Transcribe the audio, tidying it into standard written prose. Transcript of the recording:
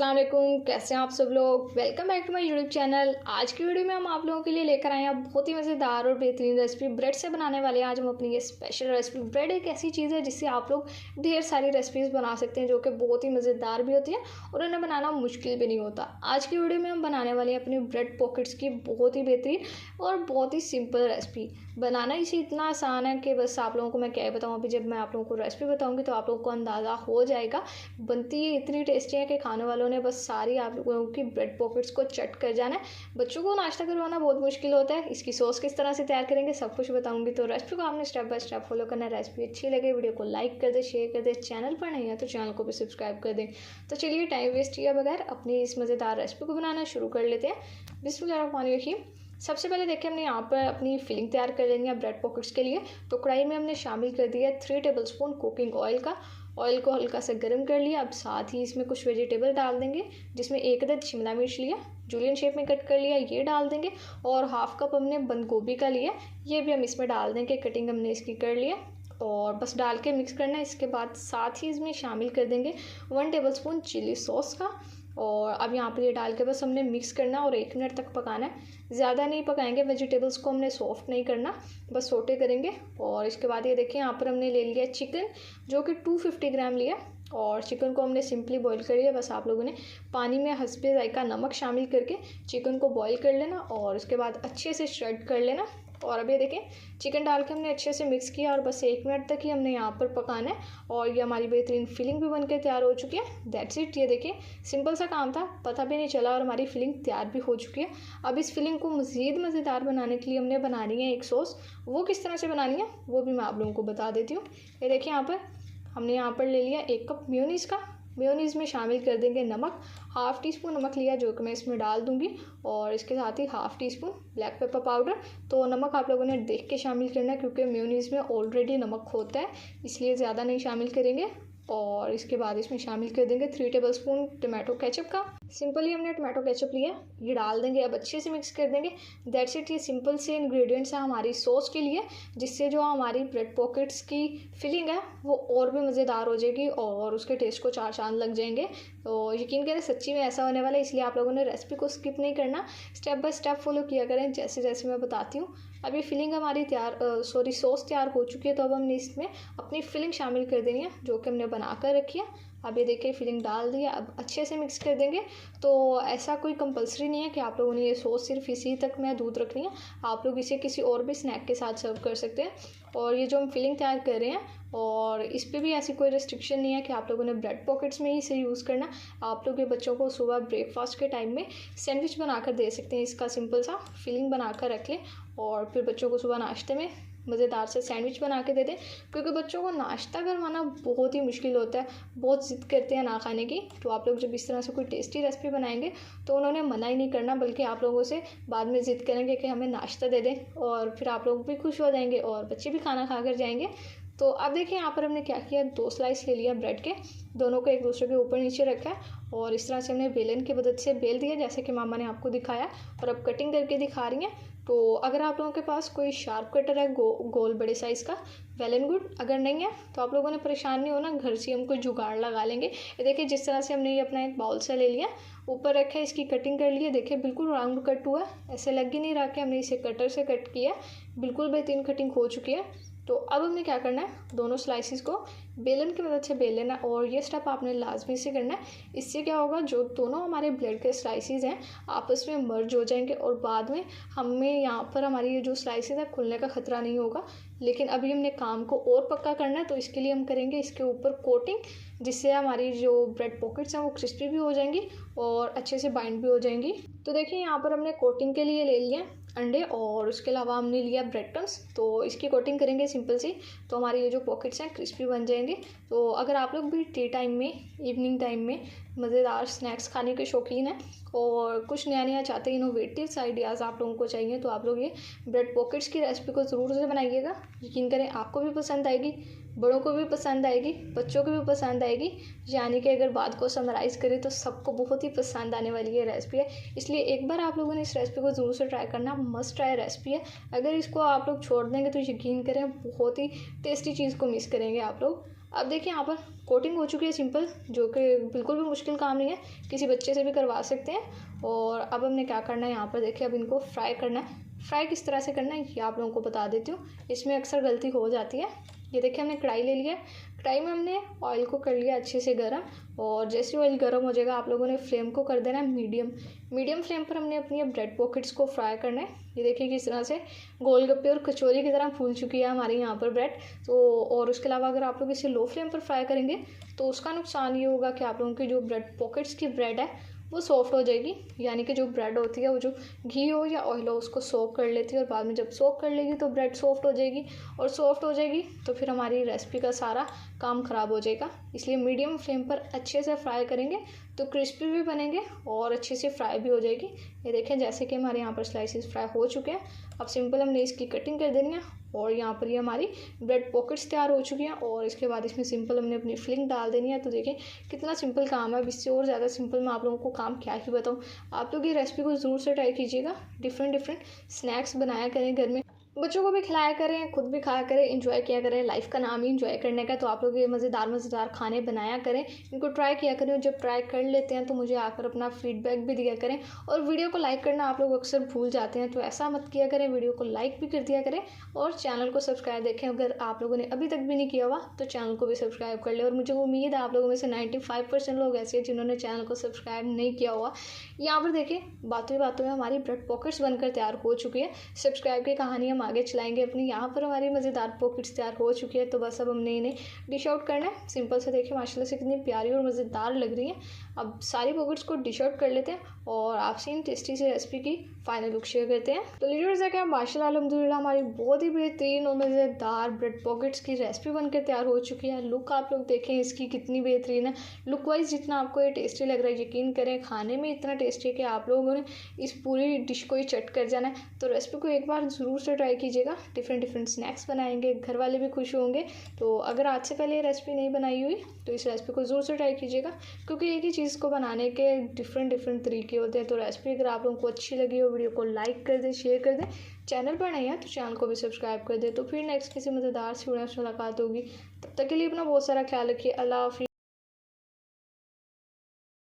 अस्सलाम वालेकुम, कैसे हैं आप सब लोग। Welcome back to my YouTube channel. आज की वीडियो में हम आप लोगों के लिए लेकर आए हैं बहुत ही मज़ेदार और बेहतरीन रेसिपी ब्रेड से बनाने वाले हैं। आज हम अपनी ये स्पेशल रेसिपी, ब्रेड एक ऐसी चीज़ है जिससे आप लोग ढेर सारी रेसिपीज़ बना सकते हैं जो कि बहुत ही मज़ेदार भी होती है और उन्हें बनाना मुश्किल भी नहीं होता। आज की वीडियो में हम बनाने वाले हैं अपनी ब्रेड पॉकेट्स की बहुत ही बेहतरीन और बहुत ही सिंपल रेसिपी। बनाना इसे इतना आसान है कि बस आप लोगों को मैं क्या बताऊँ। अभी जब मैं आप लोगों को रेसिपी बताऊँगी तो आप लोगों को अंदाज़ा हो जाएगा। बनती है इतनी टेस्टी है कि खाने वालों ने बस सारी आप लोगों की ब्रेड पॉकेट्स को चट कर जाना है। बच्चों को नाश्ता करवाना बहुत मुश्किल होता है। इसकी सॉस किस तरह से तैयार करेंगे सब कुछ बताऊंगी, तो रेसिपी को आपने स्टेप बाय स्टेप फॉलो करना है। रेसिपी अच्छी लगे वीडियो को लाइक कर दे, शेयर कर दे। चैनल पर नहीं है तो चैनल को भी सब्सक्राइब कर दें। तो चलिए टाइम वेस्ट किए बगैर अपनी इस मज़ेदार रेसिपी को बनाना शुरू कर लेते हैं। बिस्मिल्लाहिर्रहमानिर्रहीम। सबसे पहले देखिए हमने यहाँ पर अपनी फिलिंग तैयार कर लेंगे ब्रेड पॉकेट्स के लिए। तो कढ़ाई में हमने शामिल कर दिया 3 टेबलस्पून कुकिंग ऑयल का। ऑयल को हल्का सा गर्म कर लिया। अब साथ ही इसमें कुछ वेजिटेबल डाल देंगे, जिसमें एक अदद शिमला मिर्च लिया, जूलियन शेप में कट कर लिया, ये डाल देंगे। और हाफ कप हमने बंद गोभी का लिया, ये भी हम इसमें डाल देंगे। कटिंग हमने इसकी कर लिया और बस डाल के मिक्स करना है। इसके बाद साथ ही इसमें शामिल कर देंगे 1 टेबलस्पून चिली सॉस का। और अब यहाँ पर ये डाल के बस हमने मिक्स करना और 1 मिनट तक पकाना है। ज़्यादा नहीं पकाएंगे, वेजिटेबल्स को हमने सॉफ्ट नहीं करना, बस सोटे करेंगे। और इसके बाद ये देखिए यहाँ पर हमने ले लिया चिकन, जो कि 250 ग्राम लिया। और चिकन को हमने सिंपली बॉईल कर लिया। बस आप लोगों ने पानी में हस्बे जायका नमक शामिल करके चिकन को बॉईल कर लेना और उसके बाद अच्छे से श्रेड कर लेना। और अब ये देखें चिकन डाल के हमने अच्छे से मिक्स किया और बस 1 मिनट तक ही हमने यहाँ पर पकाना है। और ये हमारी बेहतरीन फिलिंग भी बनकर तैयार हो चुकी है। That's it. ये देखिए सिंपल सा काम था, पता भी नहीं चला और हमारी फिलिंग तैयार भी हो चुकी है। अब इस फिलिंग को मज़ीद मज़ेदार बनाने के लिए हमने बनानी है एक सॉस। वो किस तरह से बनानी है वो भी मैं आप लोगों को बता देती हूँ। ये देखिए हमने यहाँ पर ले लिया 1 कप मेयोनीज़ का। मेयोनीज़ में शामिल कर देंगे नमक। हाफ़ टी स्पून नमक लिया जो कि मैं इसमें डाल दूंगी। और इसके साथ ही half teaspoon black pepper powder. तो नमक आप लोगों ने देख के शामिल करना है क्योंकि मेयोनीज़ में ऑलरेडी नमक होता है, इसलिए ज़्यादा नहीं शामिल करेंगे। और इसके बाद इसमें शामिल कर देंगे 3 टेबलस्पून टमाटो केचप का। सिंपली हमने टमाटो केचप लिया, ये डाल देंगे। अब अच्छे से मिक्स कर देंगे। That's it. ये सिंपल से इंग्रेडिएंट्स हैं हमारी सॉस के लिए, जिससे जो हमारी ब्रेड पॉकेट्स की फिलिंग है वो और भी मज़ेदार हो जाएगी और उसके टेस्ट को 4 चांद लग जाएंगे। तो यकीन करें सच्ची में ऐसा होने वाला है, इसलिए आप लोगों ने रेसिपी को स्किप नहीं करना, स्टेप बाय स्टेप फॉलो किया करें जैसे जैसे मैं बताती हूँ। अब ये फिलिंग हमारी सॉस तैयार हो चुकी है। तो अब हमने इसमें अपनी फिलिंग शामिल कर देनी है जो कि हमने बना कर रखी है। अब ये देखिए फिलिंग डाल दिया, अब अच्छे से मिक्स कर देंगे। तो ऐसा कोई कंपलसरी नहीं है कि आप लोगों ने ये सॉस सिर्फ इसी तक महदूद रखनी है, आप लोग इसे किसी और भी स्नैक के साथ सर्व कर सकते हैं। और ये जो हम फिलिंग तैयार कर रहे हैं और इस पर भी ऐसी कोई रिस्ट्रिक्शन नहीं है कि आप लोगों ने ब्रेड पॉकेट्स में ही इसे यूज़ करना। आप लोग ये बच्चों को सुबह ब्रेकफास्ट के टाइम में सैंडविच बनाकर दे सकते हैं। इसका सिंपल सा फिलिंग बनाकर रख लें और फिर बच्चों को सुबह नाश्ते में मज़ेदार से सैंडविच बना के दे दें, क्योंकि बच्चों को नाश्ता करवाना बहुत ही मुश्किल होता है, बहुत ज़िद करते हैं ना खाने की। तो आप लोग जब इस तरह से कोई टेस्टी रेसिपी बनाएंगे तो उन्होंने मना ही नहीं करना, बल्कि आप लोगों से बाद में ज़िद करेंगे कि हमें नाश्ता दे दें। और फिर आप लोग भी खुश हो जाएंगे और बच्चे भी खाना खा कर जाएंगे। तो अब देखिए यहाँ पर हमने क्या किया, 2 स्लाइस ले लिया ब्रेड के, दोनों को एक दूसरे के ऊपर नीचे रखा है और इस तरह से हमने बेलन की मदद से बेल दिया जैसे कि मामा ने आपको दिखाया। और अब कटिंग करके दिखा रही हैं। तो अगर आप लोगों के पास कोई शार्प कटर है गोल बड़े साइज़ का, वेल एंड गुड। अगर नहीं है तो आप लोगों ने परेशान नहीं होना, घर से हम कोई जुगाड़ लगा लेंगे। ये देखिए जिस तरह से हमने ये अपना एक बाउल से ले लिया, ऊपर रखा है, इसकी कटिंग कर ली है। देखिए बिल्कुल राउंड कट हुआ है, ऐसे लग ही नहीं रहा कि हमने इसे कटर से कट किया। बिल्कुल बेहतरीन कटिंग हो चुकी है। तो अब हमने क्या करना है, दोनों स्लाइसिस को बेलन की मदद से बेल लेना और ये स्टेप आपने लाजमी से करना है। इससे क्या होगा, जो दोनों हमारे ब्रेड के स्लाइसिस हैं आपस में मर्ज हो जाएंगे और बाद में हमें यहाँ पर हमारी ये जो स्लाइसिस है खुलने का ख़तरा नहीं होगा। लेकिन अभी हमने काम को और पक्का करना है, तो इसके लिए हम करेंगे इसके ऊपर कोटिंग, जिससे हमारी जो ब्रेड पॉकेट्स हैं वो क्रिस्पी भी हो जाएंगी और अच्छे से बाइंड भी हो जाएंगी। तो देखिए यहाँ पर हमने कोटिंग के लिए ले लिया अंडे और उसके अलावा हमने लिया ब्रेड क्रम्स। तो इसकी कोटिंग करेंगे सिंपल सी, तो हमारी ये जो पॉकेट्स हैं क्रिस्पी बन जाएंगे। तो अगर आप लोग भी टी टाइम में, इवनिंग टाइम में मज़ेदार स्नैक्स खाने के शौकीन हैं और कुछ नया नया चाहते हैं, इनोवेटिव आइडियाज़ आप लोगों को चाहिए, तो आप लोग ये ब्रेड पॉकेट्स की रेसिपी को ज़रूर से बनाइएगा। यकीन करें आपको भी पसंद आएगी, बड़ों को भी पसंद आएगी, बच्चों को भी पसंद आएगी। यानी कि अगर बात को समराइज़ करें तो सबको बहुत ही पसंद आने वाली ये रेसिपी है। इसलिए एक बार आप लोगों ने इस रेसिपी को ज़रूर से ट्राई करना, मस्ट ट्राई रेसिपी है। अगर इसको आप लोग छोड़ देंगे तो यकीन करें बहुत ही टेस्टी चीज़ को मिस करेंगे आप लोग। अब देखिए यहाँ पर कोटिंग हो चुकी है सिंपल, जो कि बिल्कुल भी मुश्किल काम नहीं है, किसी बच्चे से भी करवा सकते हैं। और अब हमने क्या करना है, यहाँ पर देखिए अब इनको फ्राई करना है। फ्राई किस तरह से करना है ये आप लोगों को बता देती हूँ, इसमें अक्सर गलती हो जाती है। ये देखिए हमने कढ़ाई ले लिया, कढ़ाई में हमने ऑयल को कर लिया अच्छे से गर्म, और जैसे ऑयल गर्म हो जाएगा आप लोगों ने फ्लेम को कर देना है मीडियम फ्लेम पर हमने अपनी ब्रेड पॉकेट्स को फ्राई करना है। ये देखिए किस तरह से गोलगप्पे और कचौरी की तरह फूल चुकी है हमारी यहाँ पर ब्रेड। तो और उसके अलावा अगर आप लोग इसे लो फ्लेम पर फ्राई करेंगे तो उसका नुकसान ये होगा कि आप लोगों की जो ब्रेड पॉकेट्स की ब्रेड है वो सॉफ्ट हो जाएगी, यानी कि जो ब्रेड होती है वो जो घी हो या ऑयल हो उसको सोक कर लेती है, और बाद में जब सोक कर लेगी तो ब्रेड सॉफ्ट हो जाएगी, और सॉफ्ट हो जाएगी तो फिर हमारी रेसिपी का सारा काम ख़राब हो जाएगा। इसलिए मीडियम फ्लेम पर अच्छे से फ्राई करेंगे तो क्रिस्पी भी बनेंगे और अच्छे से फ्राई भी हो जाएगी। ये देखें जैसे कि हमारे यहाँ पर स्लाइसेस फ्राई हो चुके हैं। अब सिंपल हमने इसकी कटिंग कर देनी है, और यहाँ पर ये हमारी ब्रेड पॉकेट्स तैयार हो चुकी हैं, और इसके बाद इसमें सिंपल हमने अपनी फिलिंग डाल देनी है। तो देखें कितना सिंपल काम है, अब इससे और ज़्यादा सिंपल मैं आप लोगों को काम क्या ही बताऊँ। आप लोग ये रेसिपी को ज़रूर से ट्राई कीजिएगा, डिफरेंट स्नैक्स बनाया करें घर में, बच्चों को भी खिलाया करें, खुद भी खाया करें, एंजॉय किया करें। लाइफ का नाम ही एंजॉय करने का, तो आप लोग ये मज़ेदार खाने बनाया करें, इनको ट्राई किया करें, और जब ट्राई कर लेते हैं तो मुझे आकर अपना फीडबैक भी दिया करें। और वीडियो को लाइक करना आप लोग अक्सर भूल जाते हैं, तो ऐसा मत किया करें, वीडियो को लाइक भी कर दिया करें, और चैनल को सब्सक्राइब देखें। अगर आप लोगों ने अभी तक भी नहीं किया हुआ तो चैनल को भी सब्सक्राइब कर ले। और मुझे उम्मीद है आप लोगों में से 95% लोग ऐसे हैं जिन्होंने चैनल को सब्सक्राइब नहीं किया हुआ। यहाँ पर देखिए बातों में हमारी ब्रेड पॉकेट्स बनकर तैयार हो चुकी है। सब्सक्राइब की कहानी हम आगे चलाएंगे अपनी। यहाँ पर हमारी मज़ेदार पॉकेट्स तैयार हो चुकी है, तो बस अब हमने इन्हें डिश आउट करना है। सिंपल से देखिए माशाल्लाह से कितनी प्यारी और मज़ेदार लग रही हैं। अब सारी पॉकेट्स को डिश आउट कर लेते हैं और आपसे इन टेस्टी सी रेसिपी की फाइनल लुक शेयर करते हैं। तो लीडर्स है क्या माशाल्लाह अल्हम्दुलिल्लाह हमारी बहुत ही बेहतरीन और मज़ेदार ब्रेड पॉकेट्स की रेसिपी बनकर तैयार हो चुकी है। लुक आप लोग देखें इसकी कितनी बेहतरीन है। लुक वाइज जितना आपको ये टेस्टी लग रहा है, यकीन करें खाने में इतना टेस्टी है कि आप लोगों ने इस पूरी डिश को ही चट कर जाना है। तो रेसिपी को एक बार ज़रूर से ट्राई कीजिएगा। डिफरेंट स्नैक्स बनाएंगे, घर वाले भी खुश होंगे। तो अगर आज से पहले ये रेसिपी नहीं बनाई हुई तो इस रेसिपी को ज़रूर से ट्राई कीजिएगा, क्योंकि एक ही चीज़ को बनाने के डिफरेंट तरीके होते हैं। तो रेसिपी अगर आप लोगों को अच्छी लगी हो, वीडियो को लाइक कर दें, शेयर कर दें। चैनल पर नहीं है तो चैनल को भी सब्सक्राइब कर दें। तो फिर नेक्स्ट किसी मज़ेदार सी वीडियो में मुलाकात होगी। तब तक के लिए अपना बहुत सारा ख्याल रखिए। अल्लाह हाफ़िज़।